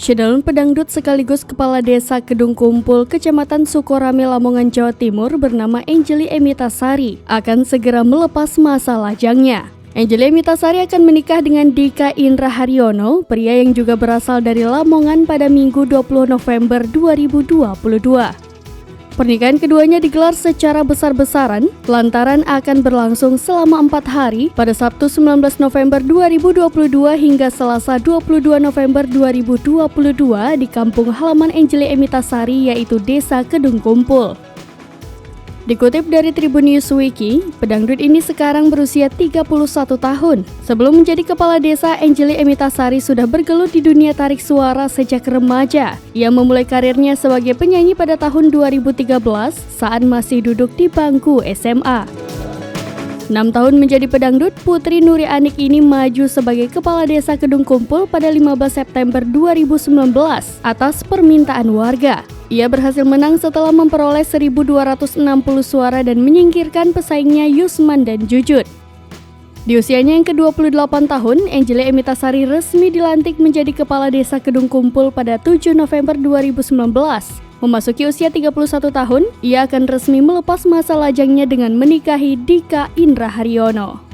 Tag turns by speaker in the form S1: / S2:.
S1: Syedalun pedangdut sekaligus Kepala Desa Kedung Kumpul, Kecamatan Sukorame, Lamongan, Jawa Timur bernama Angelie Emitasari akan segera melepas masa lajangnya. Angelie Emitasari akan menikah dengan Dika Indra Haryono, pria yang juga berasal dari Lamongan pada Minggu 20 November 2022. Pernikahan keduanya digelar secara besar-besaran lantaran akan berlangsung selama 4 hari pada Sabtu 19 November 2022 hingga Selasa 22 November 2022 di kampung halaman Angelie Emitasari yaitu Desa Kedung Kumpul. Dikutip dari Tribun News Wiki, pedangdut ini sekarang berusia 31 tahun. Sebelum menjadi kepala desa, Angelie Emitasari sudah bergelut di dunia tarik suara sejak remaja. Ia memulai karirnya sebagai penyanyi pada tahun 2013 saat masih duduk di bangku SMA. 6 tahun menjadi pedangdut, Putri Nuri Anik ini maju sebagai Kepala Desa Kedung Kumpul pada 15 September 2019 atas permintaan warga. Ia berhasil menang setelah memperoleh 1.260 suara dan menyingkirkan pesaingnya Yusman dan Jujut. Di usianya yang ke-28 tahun, Angelie Emitasari resmi dilantik menjadi Kepala Desa Kedung Kumpul pada 7 November 2019. Memasuki usia 31 tahun, ia akan resmi melepas masa lajangnya dengan menikahi Dika Indra Haryono.